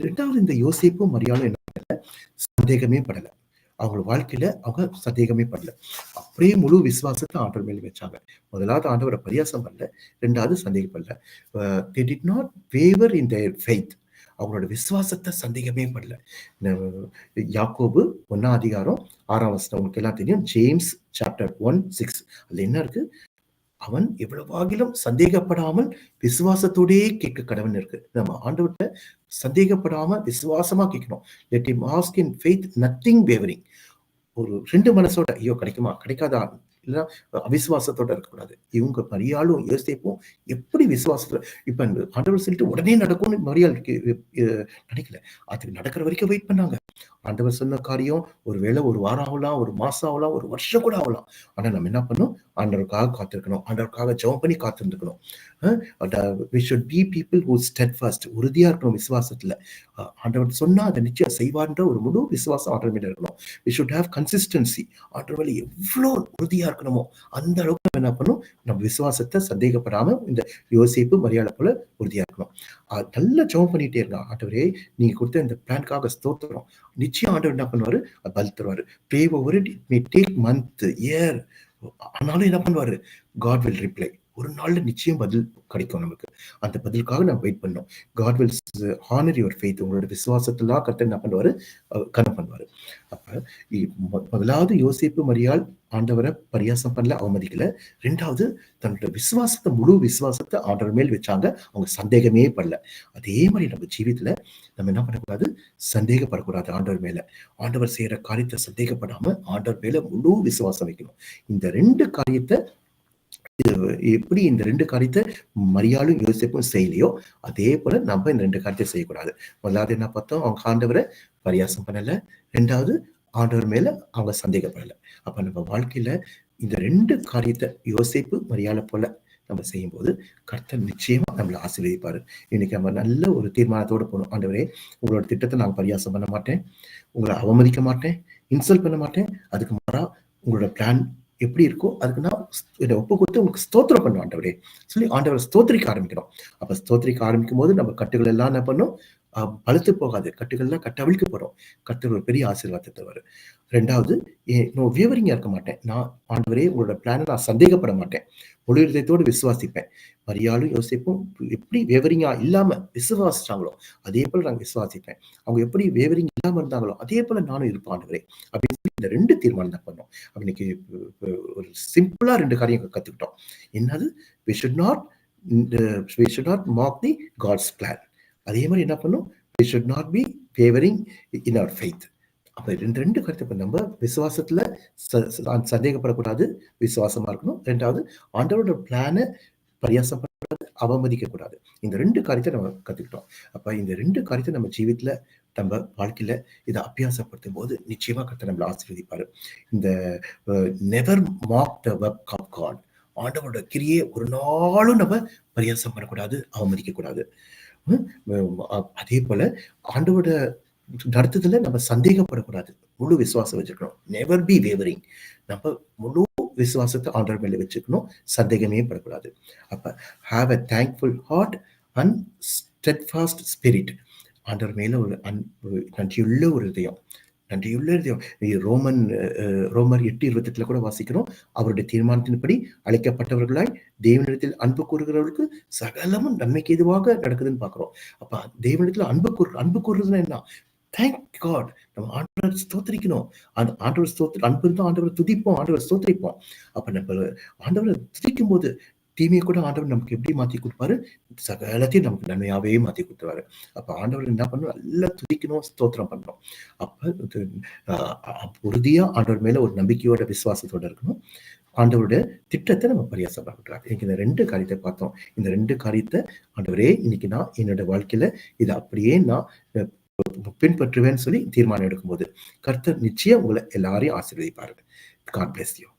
இரண்டாவது, இந்த யோசேப்பும் மரியாளும் என்ன பண்ணல, சந்தேகமே படல. அவங்க வாழ்க்கையில அவங்க சந்தேகமே படல. அப்படியே முழு விசுவாசத்தை ஆண்டவர் மேல வச்சாங்க. முதலாவது ஆண்டவரை பரியாசம் பண்ணல, இரண்டாவது சந்தேகப்படல. they did not waver in their faith. அவங்களோட விசுவாசத்தை சந்தேகமே படல. யாக்கோபு 1ஆம் அதிகாரம் 6ஆம் வசனம் உங்களுக்கு எல்லாம் தெரியும். ஜேம்ஸ் சாப்டர் 1:6 அதுல என்ன இருக்கு, அவன் எவ்வளவாகிலும் சந்தேகப்படாமல் விசுவாசத்தோடே கேட்க கடவுள் இருக்கு. நம்ம ஆண்டவர்கிட்ட சந்தேகப்படாம விசுவாசமா கேட்கணும். let him ask in faith nothing wavering. ஒரு 2 மனசோட, ஐயோ கிடைக்குமா கிடைக்காதா, இல்ல அவிசுவாசத்தோட இருக்கக்கூடாது. இவங்க மரியாளும் யோசேப்பும் எப்படி விசுவாசத்துல, இப்ப ஆண்டவர் சொல்லிட்டு உடனே நடக்கும்னு மரியாளுக்கு நினைக்கல. அதுக்கு நடக்கிற வரைக்கும் வெயிட் பண்ணாங்க. ஆண்டவர் சொன்ன காரியம் ஒருவேளை ஒரு வாரம் ஆகலாம், ஒரு மாசம் ஆகலாம், ஒரு வருஷம் கூட ஆகலாம். ஆனா நம்ம என்ன பண்ணணும், ஆண்டவருக்காக காத்திருக்கணும், ஆண்டவருக்காக ஜெபம் பண்ணி காத்திருந்துக்கணும். we should be people who steadfast. உறுதியா இருக்கணும் விசுவாசத்துல. ஆண்டவர் சொன்னா அதை நிச்சயம் செய்வார்ன்ற ஒரு முழு விசுவாசம் ஆண்டவர் மேல இருக்கணும். we should have consistency. ஆண்டவர் மேல எவ்வளவு உறுதியா இருக்கணுமோ அந்த அளவுக்கு நம்ம என்ன பண்ணணும், நம்ம விசுவாசத்தை சந்தேகப்படாம இந்த யோசேப்பு மரியாதை போல உறுதியா இருக்கணும். நல்லா ஜெபம் பண்ணிட்டே இருக்கான், ஆண்டவரே நீங்க கொடுத்த இந்த பிளான்காக ஸ்தோத்திரம். நிச்சயம் ஆண்டவர் என்ன பண்ணுவாரு, பதில் தருவாரு. pray over it, it may take month, year, ஆனாலும் என்ன பண்ணுவாரு, God will reply. ஒரு நாள்ல நிச்சயம் பதில் கிடைக்கும் நமக்கு. அந்த பதிலுக்காக நம்ம வெயிட் பண்ணணும். God will honour your faith. உங்களோட விசுவாசத்தெல்லாம் கர்த்தர் என்ன பண்ணுவாரு? கனம் பண்ணுவாரு. அப்ப முதலாவது யோசேப்பு மரியாள் ஆண்டவரை பரியாசம் பண்ணல, அவமதிக்கல. 2வது தன்னோட விசுவாசத்தை, முழு விசுவாசத்தை ஆண்டவர் மேல் வச்சாங்க. அவங்க சந்தேகமே படல. அதே மாதிரி நம்ம ஜீவிதத்துல நம்ம என்ன பண்ணக்கூடாது? சந்தேகப்படக்கூடாது ஆண்டவர் மேல. ஆண்டவர் செய்யற காரியத்தை சந்தேகப்படாம ஆண்டவர் மேல முழு விசுவாசம் வைக்கணும். இந்த 2 காரியத்தை எப்படி இந்த 2 காரியத்தை மரியாளும் யோசேப்பும் செய்யலையோ, அதே போல நம்ம இந்த 2 காரியத்தை செய்யக்கூடாது. முதலாவது என்ன பார்த்தோம்? அவங்க ஆண்டவரை பரியாசம் பண்ணல. 2வது ஆண்டவர் மேல அவங்க சந்தேகப்படல. அப்ப நம்ம வாழ்க்கையில இந்த 2 காரியத்தை யோசேப்பு மரியாளை போல நம்ம செய்யும்போது கர்த்தர் நிச்சயமா நம்மளை ஆசீர்வதிப்பாரு. இன்னைக்கு நம்ம நல்ல ஒரு தீர்மானத்தோட போகணும். ஆண்டவரே, உங்களோட திட்டத்தை நான் பரியாசம் பண்ண மாட்டேன், உங்களை அவமதிக்க மாட்டேன், இன்சல்ட் பண்ண மாட்டேன். அதுக்கு மாறா உங்களோட பிளான் எப்படி இருக்கோ அதுக்கு நான் என்னை ஒப்பு கொடுத்து உங்களுக்கு ஸ்தோத்திரம் பண்ணும் ஆண்டவரே சொல்லி ஆண்டவரை ஸ்தோத்திரிக்க ஆரம்பிக்கணும். அப்ப ஸ்தோத்திரிக்க ஆரம்பிக்கும் போது நம்ம கட்டுகள் எல்லாம் என்ன பண்ணும்? பழுத்து போகாது. கட்டுகள்லாம் கட்டவிழ்க்க போறோம். கர்த்தர் ஒரு பெரிய ஆசீர்வாதத்தை தருவாரு. 2வது, நான் வியவரிங்கா இருக்க மாட்டேன். நான் ஆண்டவரே உங்களோட பிளானை நான் சந்தேகப்பட மாட்டேன். முழு இதயத்தோடு விசுவாசிப்பேன். மரியாளும் யோசேப்பும் எப்படி வேவரிங்கா இல்லாம விசுவாசிச்சாங்களோ அதே போல நாங்க விசுவாசிப்பேன். அவங்க எப்படி வேவரிங் இல்லாம இருந்தாங்களோ அதே போல நானும் இருப்பேன் ஆண்டவரே அப்படின்னு சொல்லி இந்த 2 தீர்மானம் தான் பண்ணோம். இன்னைக்கு ஒரு சிம்பிளா 2 காரியம் கத்துக்கிட்டோம். என்னது? we should not mock the God's plan. அதே மாதிரி என்ன பண்ணும்? we should not be wavering in our faith. அப்ப 2 கருத்து. நம்ம விசுவாசத்துல சந்தேகப்படக்கூடாது, விசுவாசமா இருக்கணும். 2வது ஆண்டவரோட பிளானை பரியாசம் பண்ணக்கூடாது, அவமதிக்க கூடாது. இந்த 2 காரியத்தை நம்ம கத்துக்கிட்டோம். அப்ப இந்த 2 காரியத்தை நம்ம ஜீவிதத்துல, நம்ம வாழ்க்கையில இதை அபியாசப்படுத்தும் போது நிச்சயமா கர்த்தர் நம்மளை ஆசீர்வதிப்பாரு. இந்த never mock the work of God. ஆண்டவரோட கிரியை ஒரு நாளும் நம்ம பரியாசம் பண்ணக்கூடாது, அவமதிக்க கூடாது. அதே போல ஆண்டவரோட நடத்துதல நம்ம சந்தேகப்படக்கூடாது. முழு விசுவாசம் வச்சுக்கணும். Never be wavering. நம்ம முழு விசுவாசத்தை ஆண்டவர் மேல வச்சுக்கணும். சந்தேகமே படக்கூடாது. அப்ப have a thankful heart and steadfast spirit. ஆண்டவர் மேல ஒரு நன்றியுள்ள ஒரு இதயம். நன்றியுள்ள இதயம். ரோமர் 8:28 கூட வாசிக்கிறோம். அவருடைய தீர்மானத்தின்படி அழைக்கப்பட்டவர்களாய் தேவனிடத்தில் அன்பு கூறுகிறவர்களுக்கு சகலமும் நன்மைக்கு எதுவாக நடக்குதுன்னு பாக்குறோம். அப்ப தேவனிடத்துல அன்பு கூறுறதுன்னா என்ன? Thank God. நம்ம ஆண்டவர் ஸ்தோத்திரிக்கணும். ஆண்டவர் அன்பு இருந்தா ஆண்டவர் துதிப்போம், ஆண்டவர் ஸ்தோத்திரிப்போம். அப்ப நம்ம ஆண்டவரை துதிக்கும் போது தீமையை கூட ஆண்டவர் நமக்கு எப்படி மாத்தி கொடுப்பாரு? சகலத்தையும் நமக்கு நன்மையாவே மாத்தி கொடுத்துருவாரு. அப்ப ஆண்டவர் என்ன பண்ணணும்? நல்லா துதிக்கணும், ஸ்தோத்திரம் பண்ணணும். அப்ப உறுதியா ஆண்டவர் மேல ஒரு நம்பிக்கையோட விசுவாசத்தோட இருக்கணும். ஆண்டவரோட திட்டத்தை நம்ம பரியாசம் பண்ணக்கூடாது. இன்னைக்கு இந்த 2 காரியத்தை பார்த்தோம். இந்த 2 காரியத்தை ஆண்டவரே இன்னைக்கு நான் என்னோட வாழ்க்கையில இதை அப்படியே நான் பின்பற்றுவேன்னு சொல்லி தீர்மானம் எடுக்கும்போது கர்த்தர் நிச்சயம் உங்களை எல்லாரையும் ஆசீர்வதிப்பாரு. God bless you.